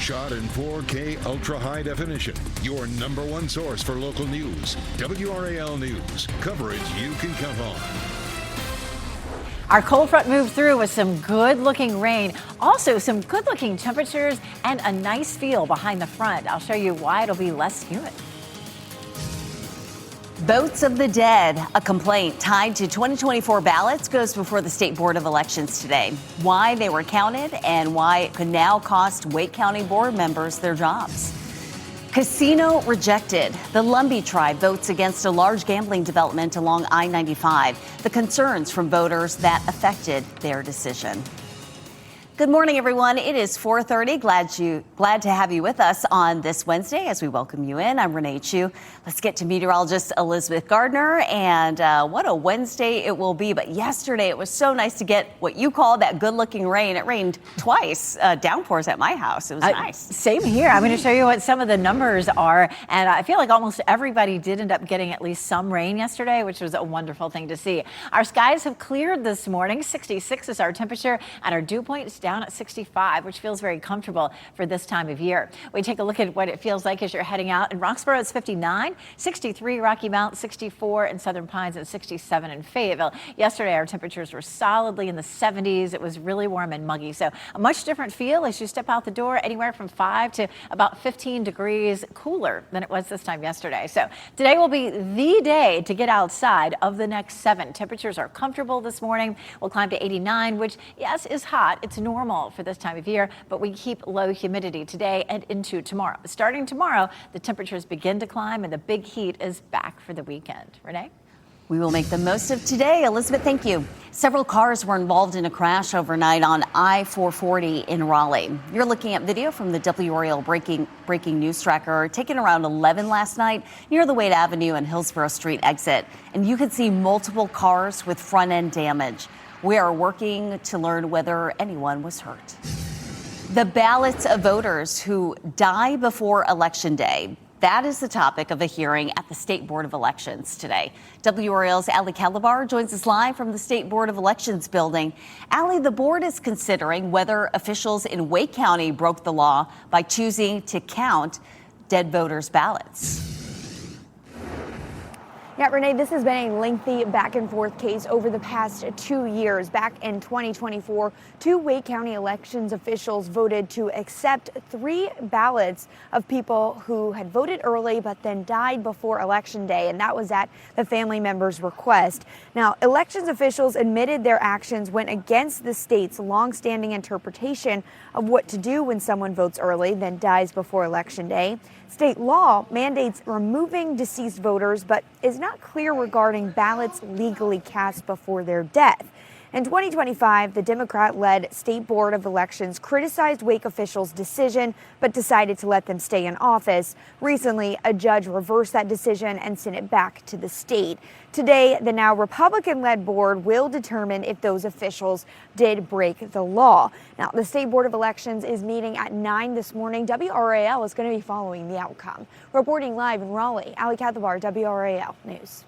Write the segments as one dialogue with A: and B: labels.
A: Shot in 4K ultra high definition. Your number one source for local news. WRAL News. Coverage you can count on.
B: Our cold front moved through with some good-looking rain, also some good-looking temperatures and a nice feel behind the front. I'll show you why it'll be less humid.
C: Votes of the dead, a complaint tied to 2024 ballots, goes before the State Board of Elections today. Why they were counted and why it could now cost Wake County board members their jobs. Casino rejected. The Lumbee tribe votes against a large gambling development along I-95. The concerns from voters that affected their decision. Good morning, everyone. It is 4:30. Glad to have you with us on this Wednesday as we welcome you in. I'm Renee Chu. Let's get to meteorologist Elizabeth Gardner. And what a Wednesday it will be. But yesterday it was so nice to get what you call that good-looking rain. It rained twice, downpours at my house. It was nice.
B: Same here. I'm going to show you what some of the numbers are. And I feel like almost everybody did end up getting at least some rain yesterday, which was a wonderful thing to see. Our skies have cleared this morning. 66 is our temperature, and our dew point is down at 65, which feels very comfortable for this time of year. We take a look at what it feels like as you're heading out. In Roxborough, it's 59, 63 Rocky Mount, 64 in Southern Pines, and 67 in Fayetteville. Yesterday, our temperatures were solidly in the 70s. It was really warm and muggy. So a much different feel as you step out the door, anywhere from 5 to about 15 degrees cooler than it was this time yesterday. So today will be the day to get outside of the next 7. Temperatures are comfortable this morning. We'll climb to 89, which, yes, is hot. It's normal for this time of year, but we keep low humidity today and into tomorrow. Starting tomorrow, the temperatures begin to climb and the big heat is back for the weekend. Renee?
C: We will make the most of today. Elizabeth, thank you. Several cars were involved in a crash overnight on I-440 in Raleigh. You're looking at video from the WRAL breaking news tracker taken around 11 last night near the Wade Avenue and Hillsborough Street exit. And you can see multiple cars with front end damage. We are working to learn whether anyone was hurt. The ballots of voters who die before Election Day. That is the topic of a hearing at the State Board of Elections today. WRAL's Ali Calabar joins us live from the State Board of Elections building. Ali, the board is considering whether officials in Wake County broke the law by choosing to count dead voters' ballots.
D: Yeah, Renee, this has been a lengthy back and forth case over the past 2 years. Back in 2024, 2 Wake County elections officials voted to accept 3 ballots of people who had voted early but then died before Election Day, and that was at the family member's request. Now, elections officials admitted their actions went against the state's longstanding interpretation of what to do when someone votes early then dies before Election Day. State law mandates removing deceased voters, but is not clear regarding ballots legally cast before their death. In 2025, the Democrat-led State Board of Elections criticized Wake officials' decision, but decided to let them stay in office. Recently, a judge reversed that decision and sent it back to the state. Today, the now Republican-led board will determine if those officials did break the law. Now, the State Board of Elections is meeting at 9 this morning. WRAL is going to be following the outcome. Reporting live in Raleigh, Ali Calabar, WRAL News.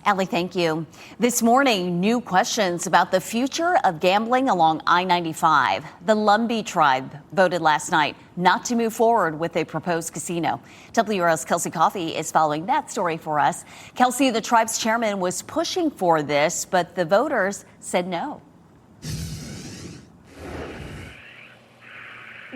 C: Ali, thank you. This morning, new questions about the future of gambling along I-95. The Lumbee tribe voted last night not to move forward with a proposed casino. WRL's Kelsey Coffey is following that story for us. Kelsey, the tribe's chairman was pushing for this, but the voters said no.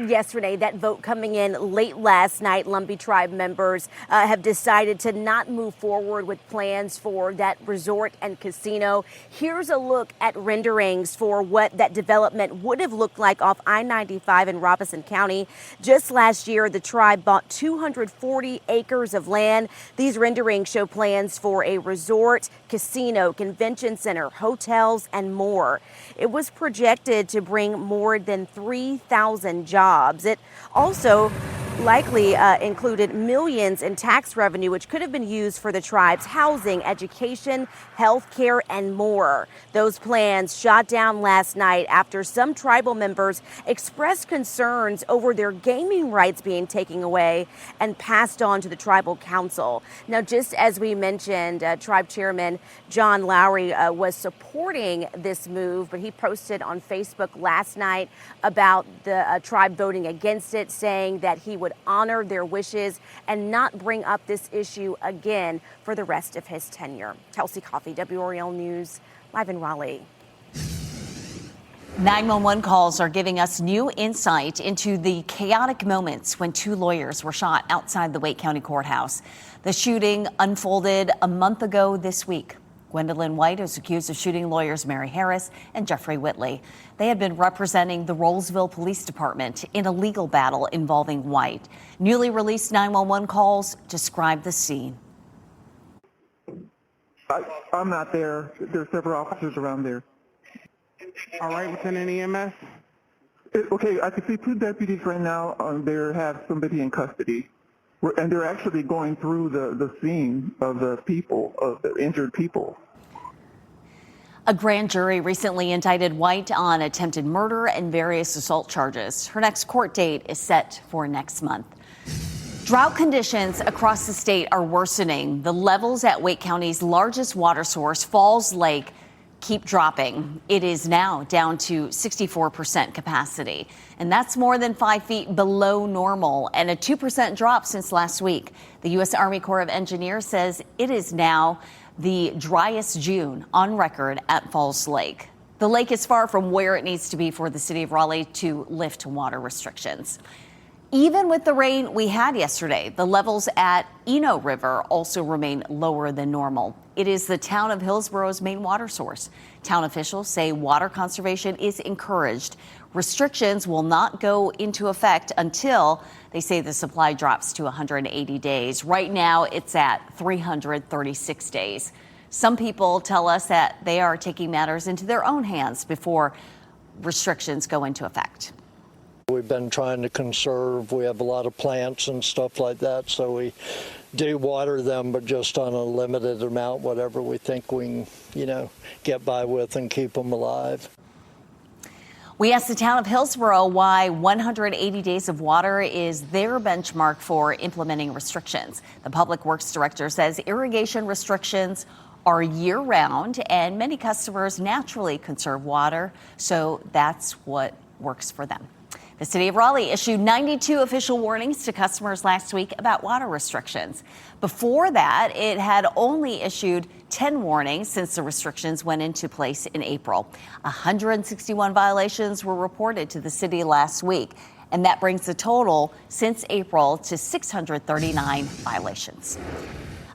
E: Yes, Renee, that vote coming in late last night. Lumbee tribe members have decided to not move forward with plans for that resort and casino. Here's a look at renderings for what that development would have looked like off I-95 in Robeson County. Just last year, the tribe bought 240 acres of land. These renderings show plans for a resort, casino, convention center, hotels, and more. It was projected to bring more than 3,000 jobs. It also likely included millions in tax revenue, which could have been used for the tribe's housing, education, health care, and more. Those plans shot down last night after some tribal members expressed concerns over their gaming rights being taken away and passed on to the tribal council. Now, just as we mentioned, tribe chairman John Lowry was supporting this move, but he posted on Facebook last night about the tribe voting against it, saying that he would honor their wishes and not bring up this issue again for the rest of his tenure. Kelsey Coffey, WRAL News, live in Raleigh.
C: 911 calls are giving us new insight into the chaotic moments when 2 lawyers were shot outside the Wake County Courthouse. The shooting unfolded a month ago this week. Gwendolyn White is accused of shooting lawyers Mary Harris and Jeffrey Whitley. They had been representing the Rollsville Police Department in a legal battle involving White. Newly released 911 calls describe the scene.
F: I'm not there. There's several officers around there.
G: All right, Lieutenant EMS?
F: Okay, I can see 2 deputies right now. They have somebody in custody. And they're actually going through the scene of the people, of the injured people.
C: A grand jury recently indicted White on attempted murder and various assault charges. Her next court date is set for next month. Drought conditions across the state are worsening. The levels at Wake County's largest water source, Falls Lake, keep dropping. It is now down to 64% capacity, and that's more than 5 feet below normal and a 2% drop since last week. The U.S. Army Corps of Engineers says it is now the driest June on record at Falls Lake. The lake is far from where it needs to be for the city of Raleigh to lift water restrictions. Even with the rain we had yesterday, the levels at Eno River also remain lower than normal. It is the town of Hillsboro's main water source. Town officials say water conservation is encouraged. Restrictions will not go into effect until they say the supply drops to 180 days. Right now, it's at 336 days. Some people tell us that they are taking matters into their own hands before restrictions go into effect.
H: We've been trying to conserve. We have a lot of plants and stuff like that, so we do water them, but just on a limited amount, whatever we think we can, get by with and keep them alive.
C: We asked the town of Hillsboro why 180 days of water is their benchmark for implementing restrictions. The Public Works Director says irrigation restrictions are year-round, and many customers naturally conserve water, so that's what works for them. The city of Raleigh issued 92 official warnings to customers last week about water restrictions. Before that, it had only issued 10 warnings since the restrictions went into place in April. 161 violations were reported to the city last week, and that brings the total since April to 639 violations.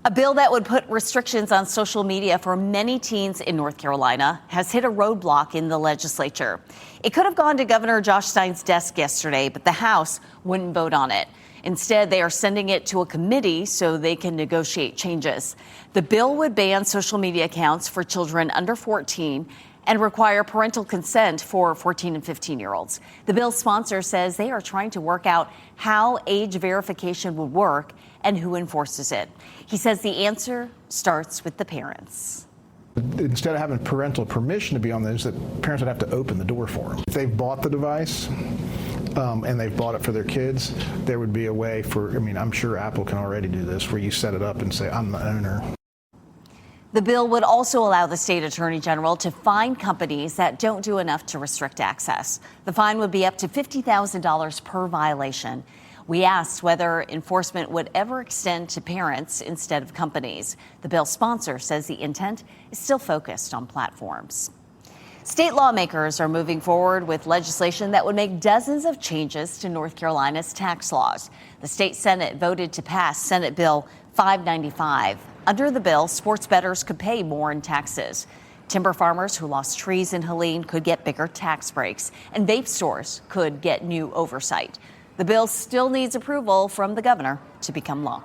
C: A bill that would put restrictions on social media for many teens in North Carolina has hit a roadblock in the legislature. It could have gone to Governor Josh Stein's desk yesterday, but the House wouldn't vote on it. Instead, they are sending it to a committee so they can negotiate changes. The bill would ban social media accounts for children under 14 and require parental consent for 14 and 15-year-olds. The bill's sponsor says they are trying to work out how age verification would work and who enforces it. He says the answer starts with the parents.
I: Instead of having parental permission to be on those, that parents would have to open the door for them. If they've bought the device and they've bought it for their kids, there would be a way for, I'm sure Apple can already do this, where you set it up and say, I'm the owner.
C: The bill would also allow the state attorney general to fine companies that don't do enough to restrict access. The fine would be up to $50,000 per violation. We asked whether enforcement would ever extend to parents instead of companies. The bill's sponsor says the intent is still focused on platforms. State lawmakers are moving forward with legislation that would make dozens of changes to North Carolina's tax laws. The state Senate voted to pass Senate Bill 595. Under the bill, sports bettors could pay more in taxes. Timber farmers who lost trees in Helene could get bigger tax breaks, and vape stores could get new oversight. The bill still needs approval from the governor to become law.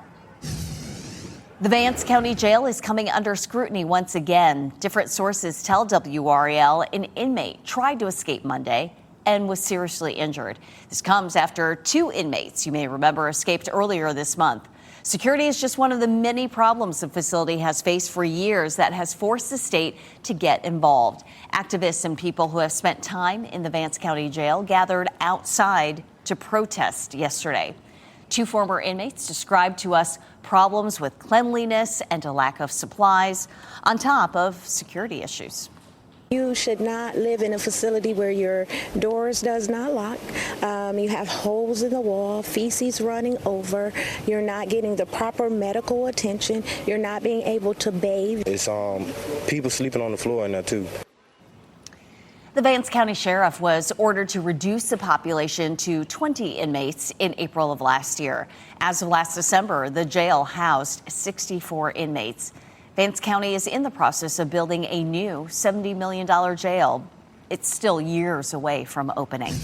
C: The Vance County Jail is coming under scrutiny once again. Different sources tell WRAL an inmate tried to escape Monday and was seriously injured. This comes after 2 inmates, you may remember, escaped earlier this month. Security is just one of the many problems the facility has faced for years that has forced the state to get involved. Activists and people who have spent time in the Vance County Jail gathered outside to protest yesterday. 2 former inmates described to us problems with cleanliness and a lack of supplies, on top of security issues.
J: You should not live in a facility where your doors does not lock. You have holes in the wall, feces running over. You're not getting the proper medical attention. You're not being able to bathe.
K: It's people sleeping on the floor in there too.
C: The Vance County Sheriff was ordered to reduce the population to 20 inmates in April of last year. As of last December, the jail housed 64 inmates. Vance County is in the process of building a new $70 million jail. It's still years away from opening.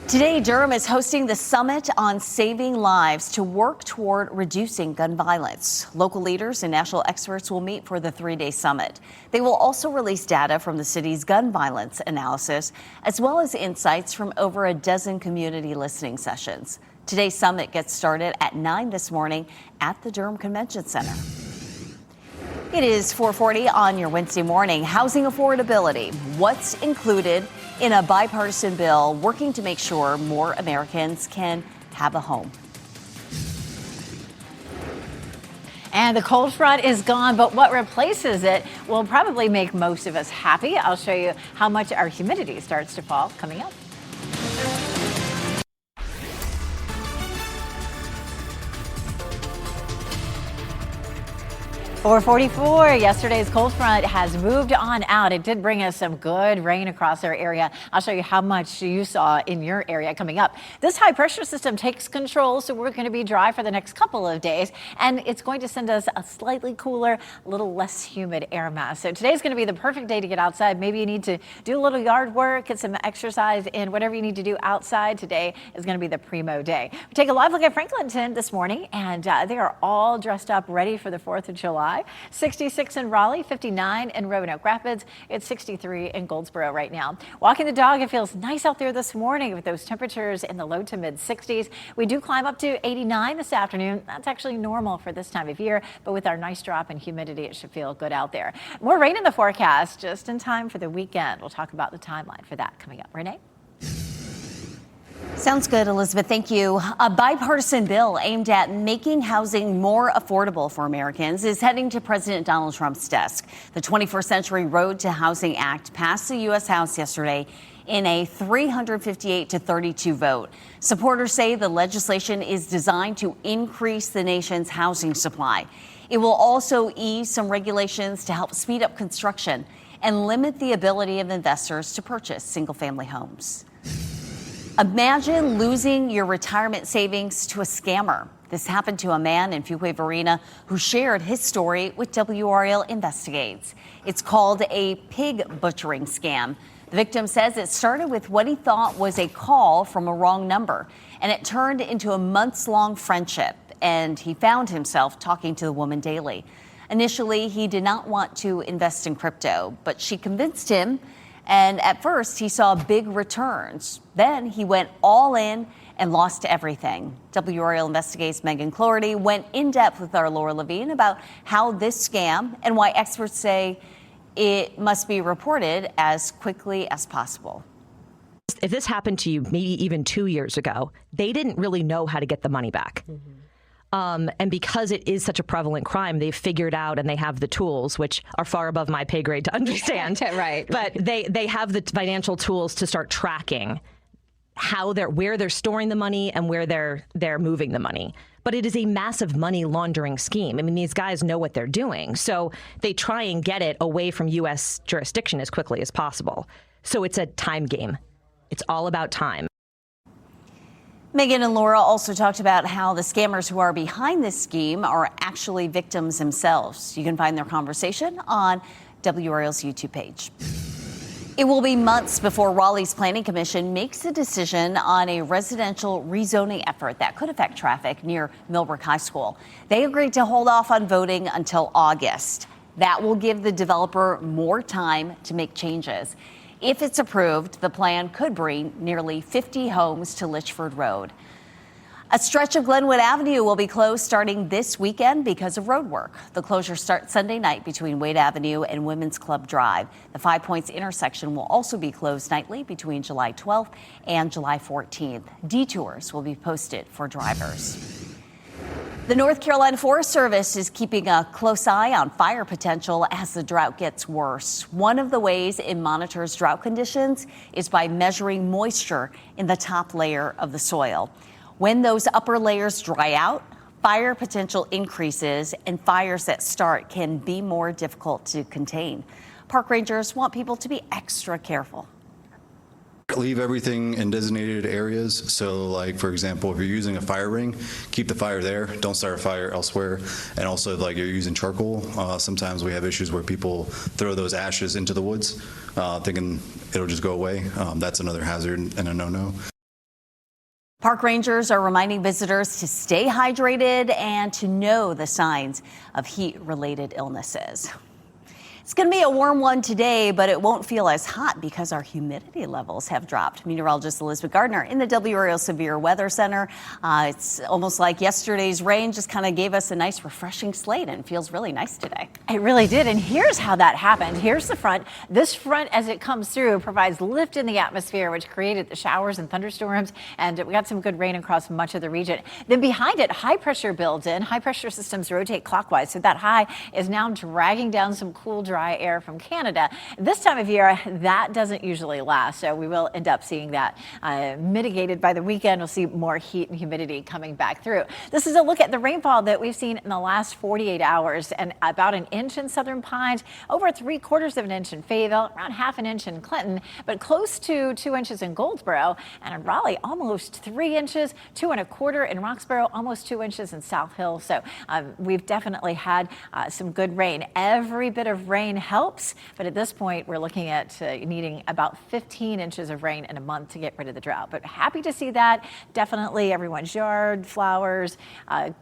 C: Today, Durham is hosting the Summit on Saving Lives to work toward reducing gun violence. Local leaders and national experts will meet for the 3-day summit. They will also release data from the city's gun violence analysis, as well as insights from over a dozen community listening sessions. Today's summit gets started at 9 this morning at the Durham Convention Center. It is 4:40 on your Wednesday morning. Housing affordability. What's included in a bipartisan bill working to make sure more Americans can have a home.
B: And the cold front is gone, but what replaces it will probably make most of us happy. I'll show you how much our humidity starts to fall coming up. 444. Yesterday's cold front has moved on out. It did bring us some good rain across our area. I'll show you how much you saw in your area coming up. This high pressure system takes control, so we're going to be dry for the next couple of days, and it's going to send us a slightly cooler, a little less humid air mass. So today's going to be the perfect day to get outside. Maybe you need to do a little yard work, get some exercise in, whatever you need to do outside. Today is going to be the primo day. We take a live look at Franklinton this morning, and they are all dressed up, ready for the 4th of July. 66 in Raleigh, 59 in Roanoke Rapids. It's 63 in Goldsboro right now. Walking the dog, it feels nice out there this morning with those temperatures in the low to mid 60s. We do climb up to 89 this afternoon. That's actually normal for this time of year, but with our nice drop in humidity, it should feel good out there. More rain in the forecast just in time for the weekend. We'll talk about the timeline for that coming up. Renee?
C: Sounds good, Elizabeth. Thank you. A bipartisan bill aimed at making housing more affordable for Americans is heading to President Donald Trump's desk. The 21st Century Road to Housing Act passed the U.S. House yesterday in a 358-32 vote. Supporters say the legislation is designed to increase the nation's housing supply. It will also ease some regulations to help speed up construction and limit the ability of investors to purchase single-family homes. Imagine losing your retirement savings to a scammer. This happened to a man in Fuquay-Varina who shared his story with WRAL Investigates. It's called a pig butchering scam. The victim says it started with what he thought was a call from a wrong number, and it turned into a months-long friendship, and he found himself talking to the woman daily. Initially, he did not want to invest in crypto, but she convinced him. And at first, he saw big returns. Then he went all in and lost everything. WRAL Investigates' Megan Cloherty went in depth with our Laura Levine about how this scam and why experts say it must be reported as quickly as possible.
L: If this happened to you maybe even 2 years ago, they didn't really know how to get the money back. Mm-hmm. And because it is such a prevalent crime, they've figured out and they have the tools, which are far above my pay grade to understand.
M: Right.
L: But they have the financial tools to start tracking where they're storing the money and where they're moving the money. But it is a massive money laundering scheme. I mean, these guys know what they're doing. So they try and get it away from U.S. jurisdiction as quickly as possible. So it's a time game. It's all about time.
C: Megan and Laura also talked about how the scammers who are behind this scheme are actually victims themselves. You can find their conversation on WRAL's YouTube page. It will be months before Raleigh's Planning Commission makes a decision on a residential rezoning effort that could affect traffic near Millbrook High School. They agreed to hold off on voting until August. That will give the developer more time to make changes. If it's approved, the plan could bring nearly 50 homes to Litchford Road. A stretch of Glenwood Avenue will be closed starting this weekend because of road work. The closure starts Sunday night between Wade Avenue and Women's Club Drive. The 5 Points intersection will also be closed nightly between July 12th and July 14th. Detours will be posted for drivers. The North Carolina Forest Service is keeping a close eye on fire potential as the drought gets worse. One of the ways it monitors drought conditions is by measuring moisture in the top layer of the soil. When those upper layers dry out, fire potential increases and fires that start can be more difficult to contain. Park rangers want people to be extra careful.
M: Leave everything in designated areas. So like, for example, if you're using a fire ring, keep the fire there. Don't start a fire elsewhere. And also, like, you're using charcoal. Sometimes we have issues where people throw those ashes into the woods thinking it'll just go away. That's another hazard and a no-no.
C: Park rangers are reminding visitors to stay hydrated and to know the signs of heat-related illnesses. It's going to be a warm one today, but it won't feel as hot because our humidity levels have dropped. Meteorologist Elizabeth Gardner in the WRAL Severe Weather Center. It's almost like yesterday's rain just kind of gave us a nice refreshing slate, and it feels really nice today.
B: It really did. And here's how that happened. Here's the front. This front, as it comes through, provides lift in the atmosphere, which created the showers and thunderstorms. And we got some good rain across much of the region. Then behind it, high pressure builds in. High pressure systems rotate clockwise. So that high is now dragging down some cool, dry air from Canada. This time of year, that doesn't usually last. So we will end up seeing that mitigated by the weekend. We'll see more heat and humidity coming back through. This is a look at the rainfall that we've seen in the last 48 hours, and about an inch in Southern Pines, over 3/4 of an inch in Fayetteville, around half an inch in Clinton, but close to 2 inches in Goldsboro, and in Raleigh, almost 3 inches, 2 1/4 in Roxborough, almost 2 inches in South Hill. So we've definitely had some good rain. Every bit of rain helps, but at this point, we're looking at needing about 15 inches of rain in a month to get rid of the drought. But happy to see that. Definitely everyone's yard, flowers,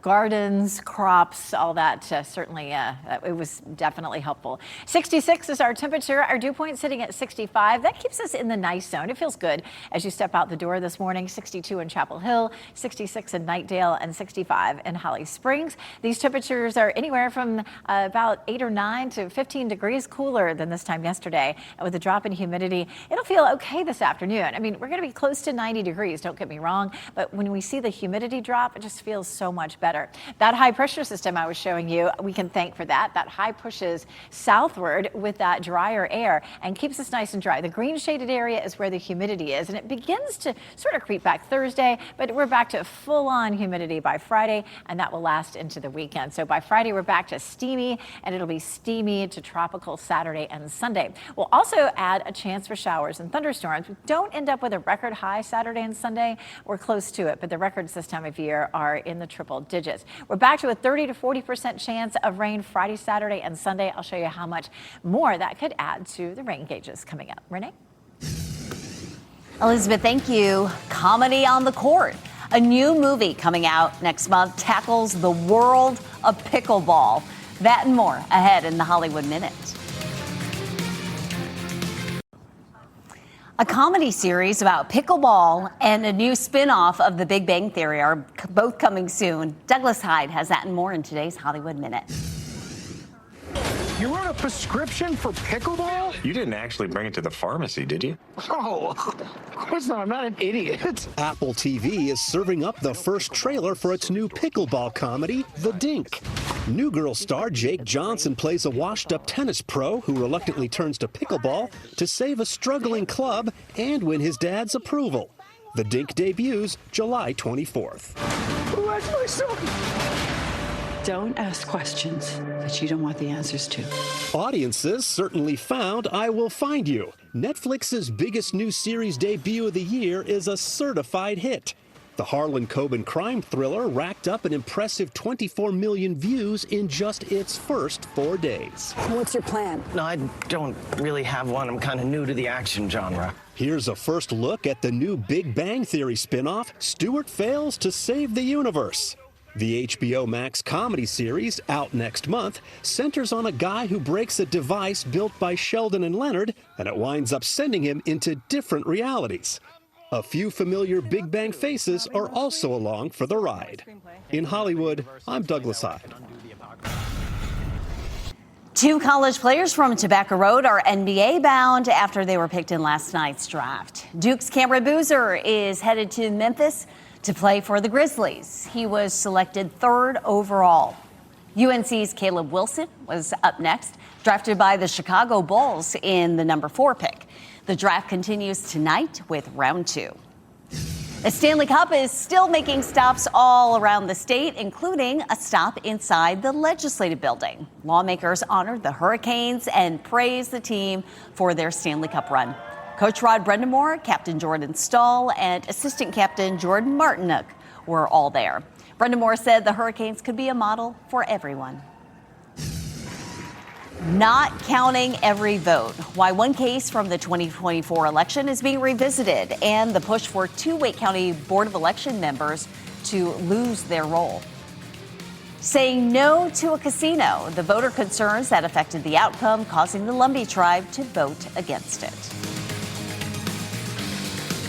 B: gardens, crops, all that certainly, it was definitely helpful. 66 is our temperature. Our dew point sitting at 65. That keeps us in the nice zone. It feels good as you step out the door this morning. 62 in Chapel Hill, 66 in Knightdale, and 65 in Holly Springs. These temperatures are anywhere from about 8 or 9 to 15 degrees cooler than this time yesterday. And with a drop in humidity, it'll feel okay this afternoon. I mean, we're going to be close to 90 degrees, don't get me wrong, but when we see the humidity drop, it just feels so much better. That high pressure system I was showing you, we can thank for that. That high pushes southward with that drier air and keeps us nice and dry. The green shaded area is where the humidity is, and it begins to sort of creep back Thursday, but we're back to full on humidity by Friday, and that will last into the weekend. So by Friday, we're back to steamy, and it'll be steamy to tropical Saturday and Sunday. We'll also add a chance for showers and thunderstorms. We don't end up with a record high Saturday and Sunday. We're close to it, but the records this time of year are in the triple digits. We're back to a 30 to 40% chance of rain Friday, Saturday, and Sunday. I'll show you how much more that could add to the rain gauges coming up. Renee?
C: Elizabeth, thank you. Comedy on the Court. A new movie coming out next month tackles the world of pickleball. That and more ahead in the Hollywood Minute. A comedy series about pickleball and a new spin-off of The Big Bang Theory are both coming soon. Douglas Hyde has that and more in today's Hollywood Minute.
N: You wrote a prescription for pickleball?
O: You didn't actually bring it to the pharmacy, did you?
N: Oh, of course not. I'm not an idiot.
P: Apple TV is serving up the first trailer for its new pickleball comedy, The Dink. New Girl star Jake Johnson plays a washed-up tennis pro who reluctantly turns to pickleball to save a struggling club and win his dad's approval. The Dink debuts July 24th.
N: Where's my son?
Q: Don't ask questions that you don't want the answers to.
P: Audiences certainly found I Will Find You. Netflix's biggest new series debut of the year is a certified hit. The Harlan Coben crime thriller racked up an impressive 24 million views in just its first 4 days.
Q: What's your plan?
R: No, I don't really have one. I'm kind of new to the action genre.
P: Here's a first look at the new Big Bang Theory spinoff, Stuart Fails to Save the Universe. The HBO Max comedy series, out next month, centers on a guy who breaks a device built by Sheldon and Leonard, and it winds up sending him into different realities. A few familiar Big Bang faces are also along for the ride. In Hollywood, I'm Douglas Hyde.
C: 2 college players from Tobacco Road are NBA bound after they were picked in last night's draft. Duke's Cameron Boozer is headed to Memphis to play for the Grizzlies. He was selected 3rd overall. UNC's Caleb Wilson was up next, drafted by the Chicago Bulls in the number 4 pick. The draft continues tonight with round 2. The Stanley Cup is still making stops all around the state, including a stop inside the legislative building. Lawmakers honored the Hurricanes and praised the team for their Stanley Cup run. Coach Rod Brendamore, Captain Jordan Stahl, and Assistant Captain Jordan Martinook were all there. Brendamore said the Hurricanes could be a model for everyone. Not counting every vote. Why one case from the 2024 election is being revisited, and the push for 2 Wake County Board of Election members to lose their role. Saying no to a casino, the voter concerns that affected the outcome, causing the Lumbee tribe to vote against it.